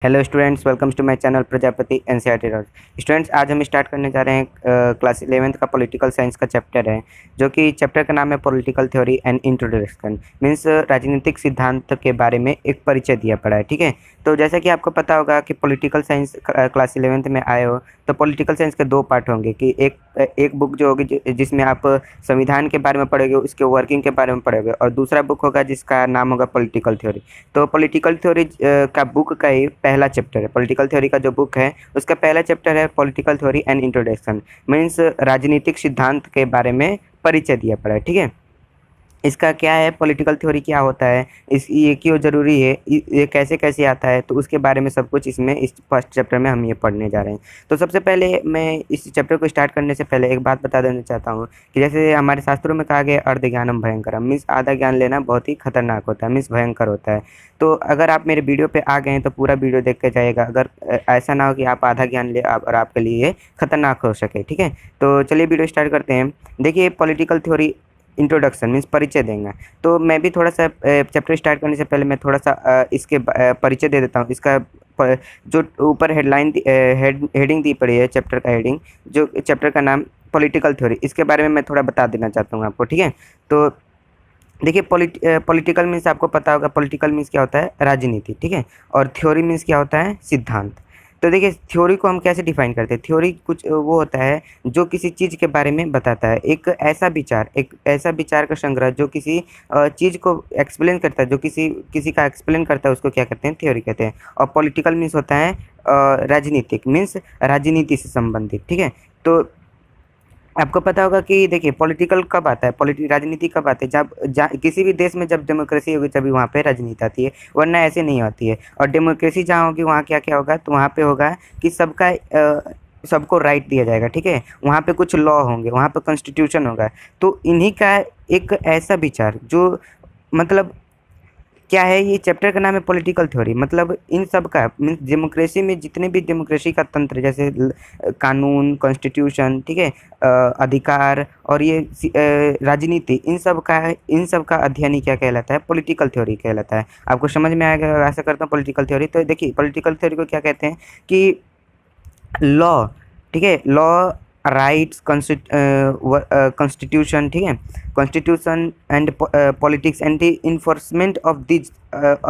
Hello students, welcomes to my channel Prajapati NCERT knowledge. Students, आज हम start करने जा रहे हैं क्लास 11th का पॉलिटिकल साइंस का चैप्टर है, जो कि चैप्टर का नाम है political theory and introduction. Means राजनीतिक सिद्धांत के बारे में एक परिचय दिया पड़ा है। ठीक है, तो जैसा कि आपको पता होगा कि पॉलिटिकल साइंस क्लास 11th में आए हो, तो पॉलिटिकल साइंस के दो पार्ट होंगे कि एक बुक जो होगी जिसमें आप संविधान के बारे में पढ़ोगे, उसके वर्किंग के बारे में पढ़ोगे, और दूसरा बुक होगा जिसका नाम होगा पॉलिटिकल थ्योरी। तो पॉलिटिकल थ्योरी का बुक का ही पहला चैप्टर है। पॉलिटिकल थ्योरी का जो बुक है उसका पहला चैप्टर है political theory and introduction. Means राजनीतिक सिद्धांत के बारे में परिचय दिया पड़ा है। ठीक है, इसका क्या है, पॉलिटिकल थ्योरी क्या होता है, ये क्यों ज़रूरी है, ये कैसे कैसे आता है, तो उसके बारे में सब कुछ इसमें इस फर्स्ट चैप्टर में हम ये पढ़ने जा रहे हैं। तो सबसे पहले मैं इस चैप्टर को स्टार्ट करने से पहले एक बात बता देना चाहता हूँ कि जैसे हमारे शास्त्रों में कहा गया अर्ध ज्ञानम भयंकरम, मीन्स आधा ज्ञान लेना बहुत ही खतरनाक होता है, मीन्स भयंकर होता है। तो अगर आप मेरे वीडियो पे आ गए हैं तो पूरा वीडियो देख के जाइएगा, अगर ऐसा ना हो कि आप आधा ज्ञान ले और आपके लिए खतरनाक हो सके। ठीक है, तो चलिए वीडियो स्टार्ट करते हैं। देखिए, पॉलिटिकल थ्योरी इंट्रोडक्शन मीन्स परिचय देंगे। तो मैं भी थोड़ा सा चैप्टर स्टार्ट करने से पहले मैं थोड़ा सा इसके परिचय दे देता हूँ। इसका जो ऊपर हेडिंग दी पड़ी है, चैप्टर का हेडिंग, जो चैप्टर का नाम पॉलिटिकल थ्योरी, इसके बारे में मैं थोड़ा बता देना चाहता हूँ आपको। ठीक है, तो देखिए, पॉलिटिकल मीन्स आपको पता होगा, पॉलिटिकल मीन्स क्या होता है, राजनीति। ठीक है, और थ्योरी मीन्स क्या होता है, सिद्धांत। तो देखिए, थ्योरी को हम कैसे डिफाइन करते हैं। थ्योरी कुछ वो होता है जो किसी चीज़ के बारे में बताता है, एक ऐसा विचार का संग्रह जो किसी चीज़ को एक्सप्लेन करता है, जो किसी किसी का एक्सप्लेन करता है, उसको क्या कहते हैं, थ्योरी कहते हैं। और पॉलिटिकल मीन्स होता है राजनीतिक, मीन्स राजनीति से संबंधित। ठीक है, तो आपको पता होगा कि देखिए, पॉलिटिकल कब आता है, राजनीति कब आती है, जब किसी भी देश में जब डेमोक्रेसी होगी तभी वहाँ पे राजनीति आती है, वरना ऐसे नहीं होती है। और डेमोक्रेसी जहाँ होगी वहाँ क्या क्या होगा, तो वहाँ पे होगा कि सबको राइट दिया जाएगा। ठीक है, वहाँ पे कुछ लॉ होंगे, वहाँ पे कॉन्स्टिट्यूशन होगा। तो इन्हीं का एक ऐसा विचार जो मतलब क्या है, ये चैप्टर का नाम है पॉलिटिकल थ्योरी। मतलब इन सब का मीन्स डेमोक्रेसी में जितने भी डेमोक्रेसी का तंत्र, जैसे कानून, कॉन्स्टिट्यूशन, ठीक है, अधिकार और ये राजनीति, इन सब का अध्ययन ही क्या कहलाता है, पॉलिटिकल थ्योरी कहलाता है। आपको समझ में आएगा, आशा करता हूँ, पॉलिटिकल थ्योरी। तो देखिए, पॉलिटिकल थ्योरी को क्या कहते हैं कि लॉ, ठीक है, लॉ, राइट्स, कॉन्स्टिट्यूशन, ठीक है, constitution and politics and the enforcement of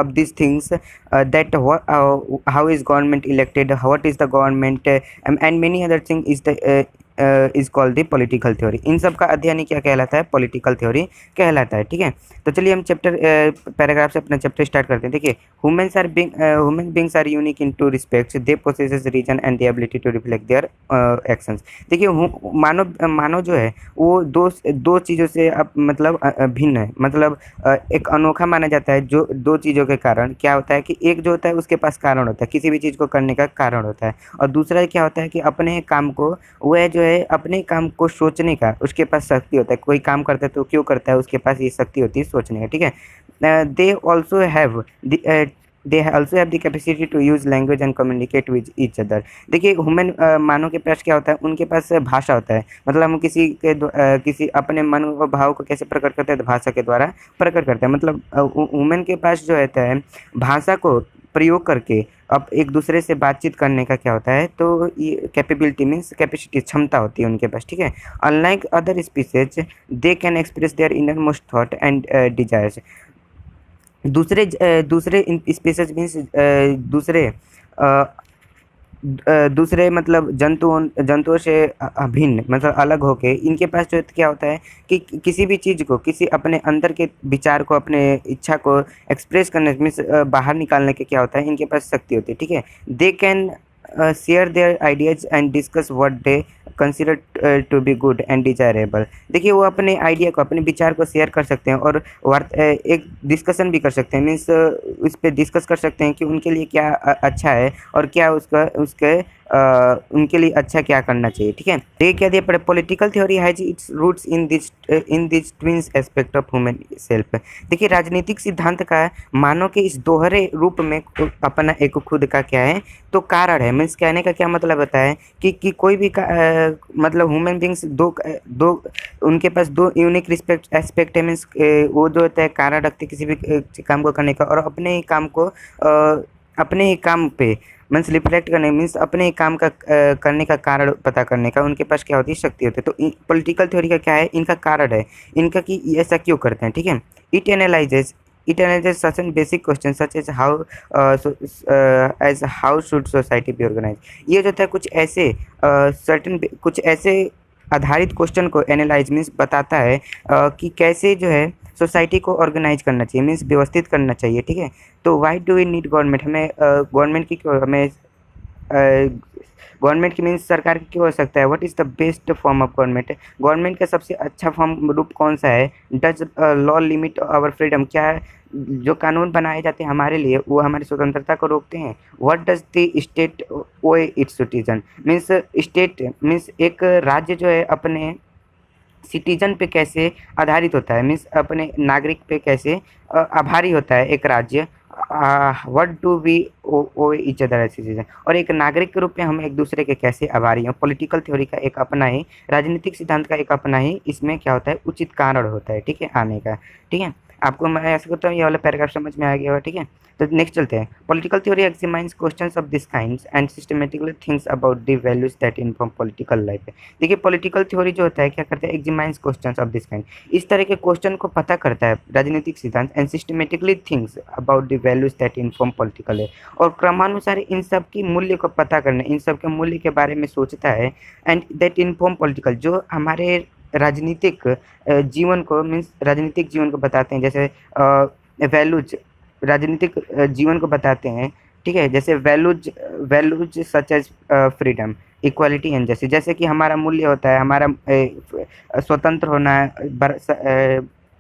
this things, that how is government elected, what is the government, and many other thing is called the political theory। इन सब का अध्ययन ही क्या कहलाता है, पॉलिटिकल थ्योरी कहलाता है। ठीक है, तो चलिए हम पैराग्राफ से अपना चैप्टर स्टार्ट करते हैं। देखिए, human beings are unique in two respects, they possesses reason and the ability to reflect their actions. देखिए, मानव जो है वो दो चीज़ों से मतलब भिन्न है। मतलब एक अनोखा माना जाता है, जो दो चीज़ों के कारण क्या होता है कि एक जो होता है उसके पास कारण होता है, किसी भी चीज़ को करने का कारण होता है, और दूसरा क्या होता है कि अपने काम को, वह जो है अपने काम को सोचने का उसके पास शक्ति होता है। कोई काम करता है तो क्यों करता है, उसके पास ये शक्ति होती है सोचने का। ठीक है, they also have the capacity to use language and communicate with each other. देखिए, मानव के पास क्या होता है, उनके पास भाषा होता है। मतलब हम किसी अपने मन और भाव को कैसे प्रकट करते हैं, तो भाषा के द्वारा प्रकट करते हैं। मतलब वुमेन के पास जो रहता है, भाषा को प्रयोग करके अब एक दूसरे से बातचीत करने का क्या होता है, तो ये कैपेबिलिटी मीन्स कैपेसिटी, क्षमता होती है उनके पास। ठीक है, unlike other species, they can express their inner most thought and desires. दूसरे स्पीसीज मीन्स दूसरे मतलब जंतुओं से अभिन्न, मतलब अलग होके इनके पास जो क्या होता है कि किसी भी चीज़ को, किसी अपने अंदर के विचार को, अपने इच्छा को एक्सप्रेस करने मीन्स बाहर निकालने के क्या होता है, इनके पास शक्ति होती है। ठीक है, they can share their ideas and discuss what they consider to be good and desirable. देखिए, वो अपने आइडिया को, अपने विचार को शेयर कर सकते हैं और एक डिस्कशन भी कर सकते हैं। मीन्स उस पर डिस्कस कर सकते हैं कि उनके लिए क्या अच्छा है और क्या उनके लिए अच्छा क्या करना चाहिए। ठीक है, ये क्या दिया पड़े, political theory has its roots in this twins aspect of human self. देखिए, राजनीतिक सिद्धांत का मानव के इस दोहरे रूप में अपना एक खुद का क्या है, तो कारण है। मीन्स कहने का क्या मतलब होता है कि कोई भी मतलब ह्यूमन बींग्स दो उनके पास दो यूनिक एस्पेक्ट है। मीन्स वो जो होता है कारण रखते किसी भी काम को करने का, और अपने ही काम को अपने ही काम पे मीन्स रिफ्लेक्ट करने मीन्स अपने ही काम का करने का कारण पता करने का उनके पास क्या होती है, शक्ति होती है। तो पॉलिटिकल थ्योरी का क्या है, इनका कारण है इनका कि ये ऐसा क्यों करते हैं, ठीक है। It analyses such an basic question such as how should society be organise. ये जो होता है कुछ ऐसे कुछ ऐसे आधारित क्वेश्चन को एनालाइज मीन्स बताता है कि कैसे जो है सोसाइटी को ऑर्गेनाइज करना चाहिए, मीन्स व्यवस्थित करना चाहिए, ठीक है। तो why do we need government, हमें गवर्नमेंट की क्यों हमें गवर्नमेंट की मीन्स सरकार की क्यों हो सकता है। What is the best form of government, government का सबसे अच्छा फॉर्म रूप कौन सा है। Does law limit our freedom, क्या है जो कानून बनाए जाते हैं हमारे लिए वो हमारी स्वतंत्रता को रोकते हैं। व्हाट डज द स्टेट ओए it's citizen, means state means एक राज्य जो है अपने सिटीजन पे कैसे आधारित होता है, मीन्स अपने नागरिक पे कैसे आभारी होता है एक राज्य। What do we owe each other as citizen, और एक नागरिक के रूप में हम एक दूसरे के कैसे आभारी हैं। पॉलिटिकल थ्योरी का एक अपना ही, राजनीतिक सिद्धांत का एक अपना ही इसमें क्या होता है, उचित कारण होता है, ठीक है, आने का, ठीक है। आपको मैं ऐसा करता हूँ ये वाला पैराग्राफ समझ में आ गया होगा, ठीक है। तो नेक्स्ट चलते हैं। Political theory examines questions of this kinds and systematically thinks about the values that inform political life. देखिए पॉलिटिकल थ्योरी जो होता है क्या करता है, examines questions of this kind, इस तरह के क्वेश्चन को पता करता है राजनीतिक सिद्धांत, and systematically thinks about the values that inform political life, और क्रमानुसार इन सब की मूल्य को पता करने, इन सब के मूल्य के बारे में सोचता है। एंड दैट इन्फॉर्म पॉलिटिकल, जो हमारे राजनीतिक जीवन को मीन्स राजनीतिक जीवन को बताते हैं, जैसे वैल्यूज राजनीतिक जीवन को बताते हैं, ठीक है। जैसे values values such as freedom, equality and justice, जैसे कि हमारा मूल्य होता है हमारा स्वतंत्र होना,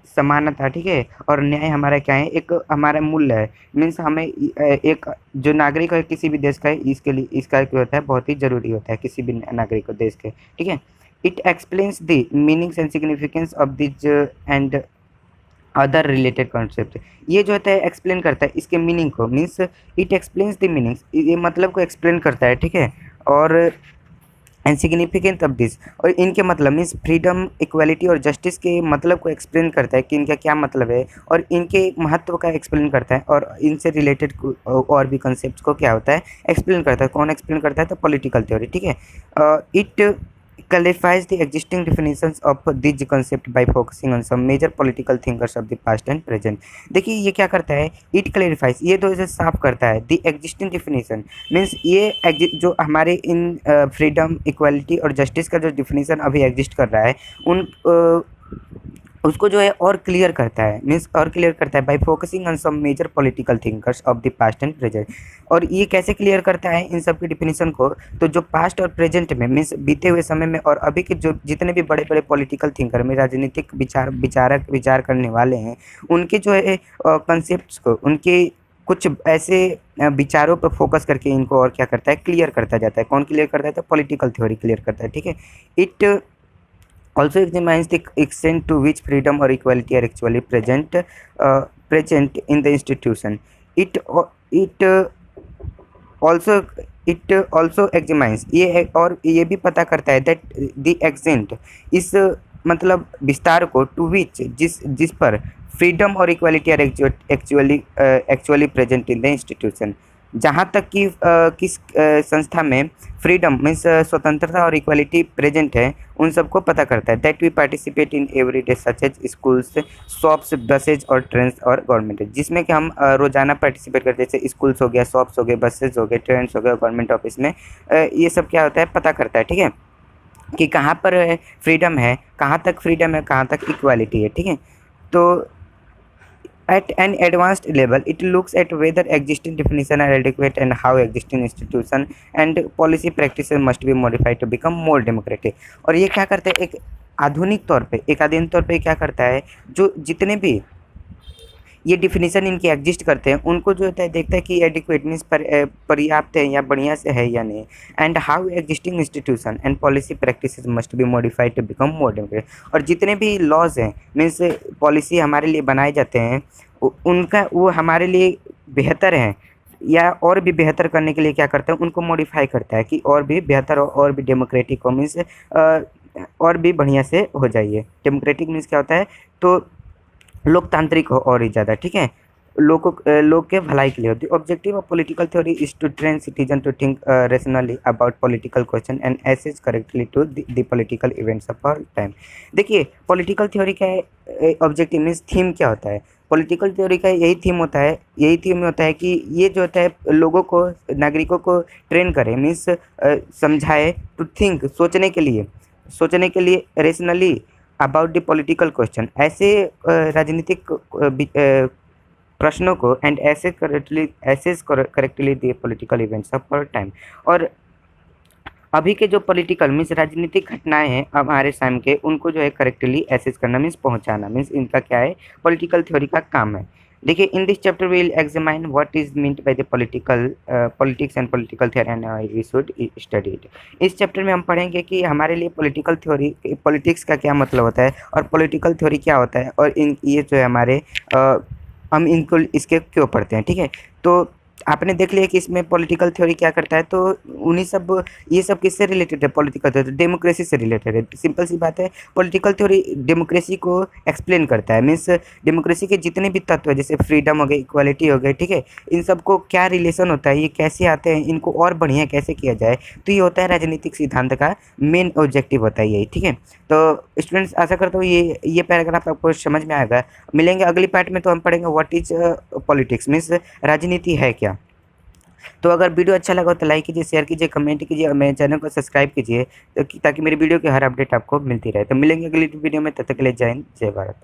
समानता, ठीक है, और न्याय हमारा क्या है, एक हमारा मूल्य है। मीन्स हमें एक जो नागरिक है किसी भी देश का है, इसके लिए इसका क्या होता है, बहुत ही जरूरी होता है किसी भी नागरिक को देश के, ठीक है। It explains the meanings and significance of these and other related concept, ये जो होता है एक्सप्लेन करता है इसके मीनिंग को, means it explains the meanings, ये मतलब को एक्सप्लेन करता है, ठीक है। और एंड सिग्निफिकेंस ऑफ दिस, और इनके मतलब मीन्स फ्रीडम, इक्वालिटी और जस्टिस के मतलब को एक्सप्लेन करता है कि इनका क्या मतलब है, और इनके महत्व का एक्सप्लेन करता है, और इनसे रिलेटेड और भी कॉन्सेप्ट्स को क्या होता है, एक्सप्लेन करता है। कौन एक्सप्लेन करता है, तो पॉलिटिकल थ्योरी, ठीक है। It clarifies the existing definitions of these concept by focusing on some major political thinkers of the past and present। देखिए ये क्या करता है, it clarifies, ये तो इसे साफ करता है, the existing definition means ये जो हमारे इन फ्रीडम, इक्वालिटी और जस्टिस का जो डिफिनीसन अभी एग्जिस्ट कर रहा है उन उसको जो है और क्लियर करता है, मीन्स और क्लियर करता है by focusing on some major political thinkers of the past and present. और ये कैसे क्लियर करता है इन सब की डिफिनीशन को, तो जो पास्ट और प्रेजेंट में मीन्स बीते हुए समय में और अभी के जो जितने भी बड़े बड़े पॉलिटिकल थिंकर में राजनीतिक विचार करने वाले हैं, उनके जो है कंसेप्ट को, उनके कुछ ऐसे विचारों पर फोकस करके इनको और क्या करता है, क्लियर करता जाता है। कौन क्लियर करता है, तो पॉलिटिकल थ्योरी क्लियर करता है, ठीक है। It also examines the extent to which freedom or equality are actually present in the institution। It also examines, ये और ये भी पता करता है that the extent, इस मतलब विस्तार को, to which जिस पर फ्रीडम और equality are actually present in the institution, जहाँ तक कि किस संस्था में फ्रीडम मीन्स स्वतंत्रता और इक्वालिटी प्रेजेंट है, उन सबको पता करता है। That we participate in every day such as schools, shops, buses और ट्रेन्स और गवर्नमेंट, जिसमें कि हम रोजाना पार्टिसिपेट करते हैं, जैसे स्कूल्स हो गया, शॉप्स हो गए, बसेज हो गए, ट्रेन्स हो गए, गवर्नमेंट ऑफिस में ये सब क्या होता है, पता करता है, ठीक है, कि कहाँ पर फ्रीडम है, कहाँ तक फ्रीडम है, कहाँ तक इक्वालिटी है, ठीक है। तो at an advanced level, it looks at whether existing definitions are adequate and how existing institution and policy practices must be modified to become more democratic। और ये क्या करते हैं, एक आधुनिक तौर पे, एक आधुनिक तौर पे क्या करता है, जो जितने भी ये डिफिनीशन इनके एग्जिस्ट करते हैं उनको जो होता है देखता है कि एडिक्वेट मीन्स पर्याप्त है या बढ़िया से है या नहीं, and how existing institution and policy practices must be modified to become more democratic. और जितने भी लॉज हैं मीन्स पॉलिसी हमारे लिए बनाए जाते हैं उनका वो हमारे लिए बेहतर हैं या और भी बेहतर करने के लिए क्या करता है, उनको मॉडिफाई करता है कि और भी बेहतर और भी डेमोक्रेटिक हो, मीन्स और भी बढ़िया से हो जाइए। डेमोक्रेटिक मीन्स क्या होता है, तो लोकतांत्रिक हो और ही ज़्यादा, ठीक है। लोग के भलाई के लिए होती है। Objective of political theory is to train citizen to think rationally about political question and assess correctly to the political events of our time. देखिए पॉलिटिकल थ्योरी का ऑब्जेक्टिव मीन्स थीम क्या होता है। पॉलिटिकल थ्योरी का यही theme होता है कि ये जो होता है लोगों को, नागरिकों को ट्रेन करे, मीन्स समझाए, टू थिंक सोचने के लिए rationally about the political question, ऐसे राजनीतिक प्रश्नों को, and assess correctly the political events of our time. और अभी के जो पॉलिटिकल मीन्स राजनीतिक घटनाएं हैं हमारे टाइम के, उनको जो है करेक्टली एसेस करना मीन्स पहुंचाना, मीन्स इनका क्या है, पॉलिटिकल थ्योरी का काम है। देखिए in this chapter we will examine what is meant by the politics and political theory and we should study it. इस चैप्टर में हम पढ़ेंगे कि हमारे लिए पॉलिटिकल थ्योरी, पॉलिटिक्स का क्या मतलब होता है और पॉलिटिकल थ्योरी क्या होता है, और ये जो है हमारे हम इनको इसके क्यों पढ़ते हैं। ठीक है, तो आपने देख लिया कि इसमें पॉलिटिकल थ्योरी क्या करता है, तो ये सब किससे रिलेटेड है, पॉलिटिकल थ्योरी डेमोक्रेसी से रिलेटेड है। सिंपल सी बात है, पॉलिटिकल थ्योरी डेमोक्रेसी को एक्सप्लेन करता है, मीन्स डेमोक्रेसी के जितने भी तत्व है, जैसे फ्रीडम हो गई, इक्वालिटी हो गई, ठीक है, इन सबको क्या रिलेशन होता है, ये कैसे आते हैं, इनको और बढ़िया कैसे किया जाए, तो ये होता है राजनीतिक सिद्धांत का मेन ऑब्जेक्टिव होता है यही। ठीक है, तो स्टूडेंट्स आशा करता हूँ ये पैराग्राफ आपको समझ में आएगा। मिलेंगे अगली पार्ट में, तो हम पढ़ेंगे व्हाट इज पॉलिटिक्स मीन्स राजनीति है क्या। तो अगर वीडियो अच्छा लगा हो तो लाइक कीजिए, शेयर कीजिए, कमेंट कीजिए और मेरे चैनल को सब्सक्राइब कीजिए ताकि मेरी वीडियो की हर अपडेट आपको मिलती रहे। तो मिलेंगे अगली वीडियो में, तब तक के लिए जय हिंद, जय भारत।